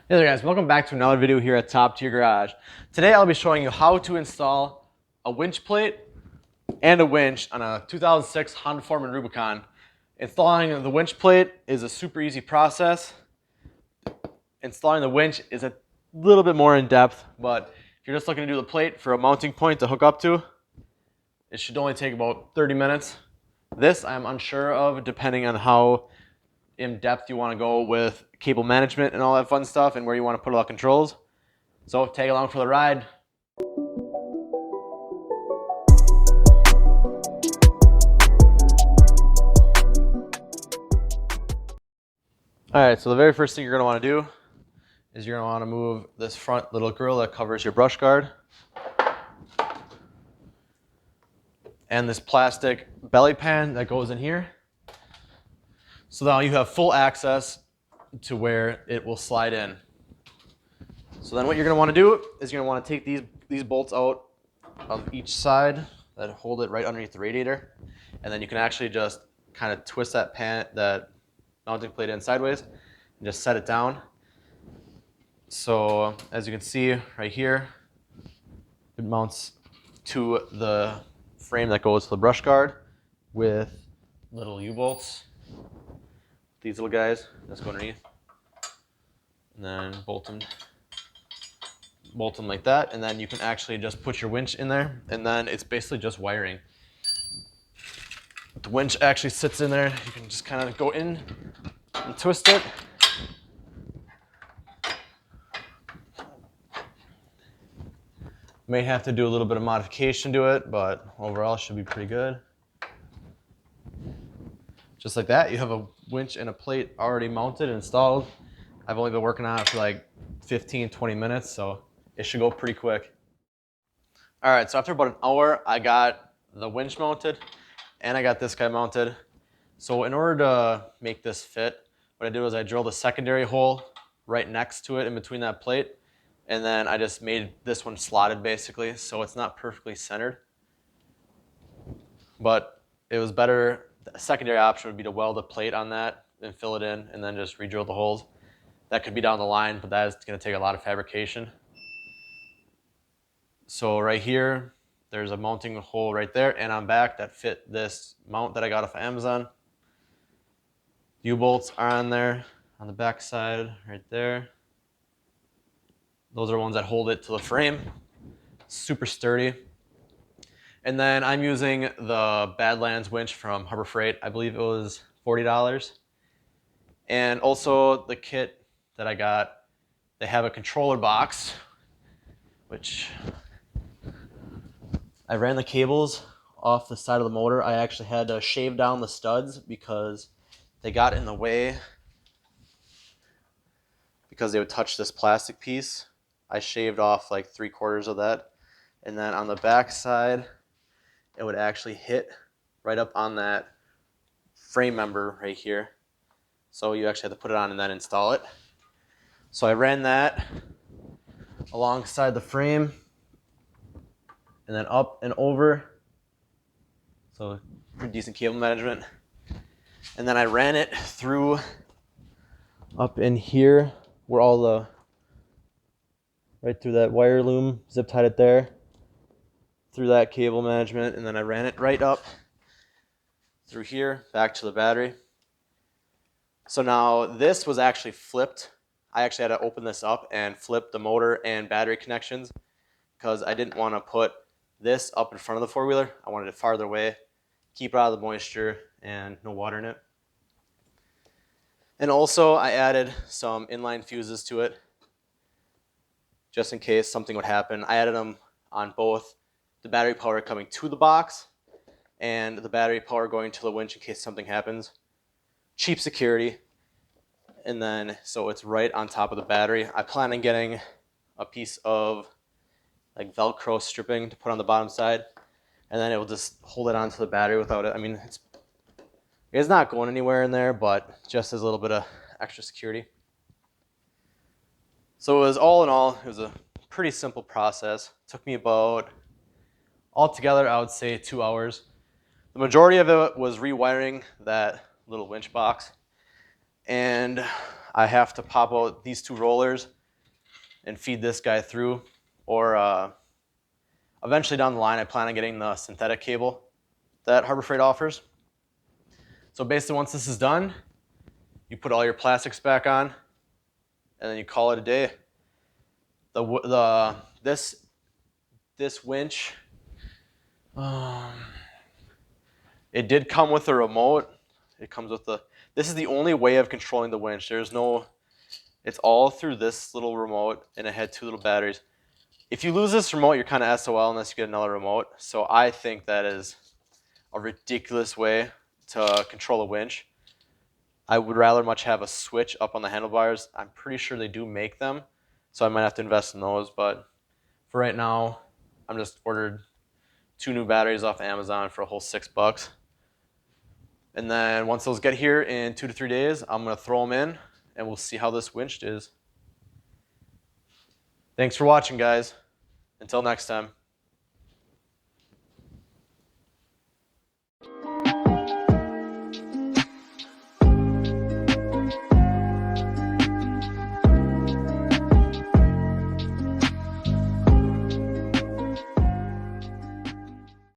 Hey there guys, welcome back to another video here at Top Tier Garage. Today I'll be showing you how to install a winch plate and a winch on a 2006 Honda Foreman Rubicon. Installing the winch plate is a super easy process. Installing the winch is a little bit more in depth, but if you're just looking to do the plate for a mounting point to hook up to, it should only take about 30 minutes. This I'm unsure of depending on how in depth you want to go with cable management and all that fun stuff and where you want to put all the controls. So tag along for the ride. All right, so the very first thing you're going to want to do is you're going to want to move this front little grill that covers your brush guard and this plastic belly pan that goes in here. So now you have full access to where it will slide in. So then what you're going to want to do is you're going to want to take these bolts out of each side that hold it right underneath the radiator, and then you can actually just kind of twist that mounting plate in sideways and just set it down. So as you can see right here, it mounts to the frame that goes to the brush guard with little U-bolts. These little guys just go underneath, and then bolt them like that, and then you can actually just put your winch in there, and then it's basically just wiring. The winch actually sits in there. You can just kind of go in and twist it. May have to do a little bit of modification to it, but overall it should be pretty good. Just like that, you have a winch and a plate already mounted and installed. I've only been working on it for like 15-20 minutes, so it should go pretty quick. All right, so after about an hour, I got the winch mounted and I got this guy mounted. So in order to make this fit, what I did was I drilled a secondary hole right next to it in between that plate, and then I just made this one slotted basically, so it's not perfectly centered. But it was better, the secondary option would be to weld a plate on that and fill it in and then just re-drill the holes. That could be down the line, but that is going to take a lot of fabrication. So right here, there's a mounting hole right there and on back that fit this mount that I got off of Amazon. U-bolts are on there on the back side right there. Those are ones that hold it to the frame. Super sturdy. And then I'm using the Badlands winch from Harbor Freight. I believe it was $40. And also the kit that I got, they have a controller box, which I ran the cables off the side of the motor. I actually had to shave down the studs because they got in the way because they would touch this plastic piece. I shaved off like 3/4 of that. And then on the back side, it would actually hit right up on that frame member right here. So you actually have to put it on and then install it. So I ran that alongside the frame and then up and over. So pretty decent cable management. And then I ran it through up in here where right through that wire loom, zip tied it there, through that cable management, and then I ran it right up through here, back to the battery. So now this was actually flipped. I actually had to open this up and flip the motor and battery connections because I didn't want to put this up in front of the four-wheeler. I wanted it farther away, keep it out of the moisture and no water in it. And also I added some inline fuses to it just in case something would happen. I added them on both the battery power coming to the box and the battery power going to the winch in case something happens. Cheap security. And then so it's right on top of the battery. I plan on getting a piece of like Velcro stripping to put on the bottom side, and then it will just hold it onto the battery without it. I mean, it's not going anywhere in there, but just as a little bit of extra security. So it was all in all, it was a pretty simple process. It took me about, altogether, I would say 2 hours. The majority of it was rewiring that little winch box. And I have to pop out these two rollers and feed this guy through, or eventually down the line I plan on getting the synthetic cable that Harbor Freight offers. So basically once this is done, you put all your plastics back on and then you call it a day. This winch, it did come with a remote. It comes with this is the only way of controlling the winch. It's all through this little remote, and it had 2 little batteries. If you lose this remote, you're kind of SOL unless you get another remote. So I think that is a ridiculous way to control a winch. I would rather much have a switch up on the handlebars. I'm pretty sure they do make them, so I might have to invest in those. But for right now, I'm just ordered 2 new batteries off Amazon for a whole $6. And then once those get here in 2 to 3 days, I'm going to throw them in, and we'll see how this winch is. Thanks for watching, guys. Until next time.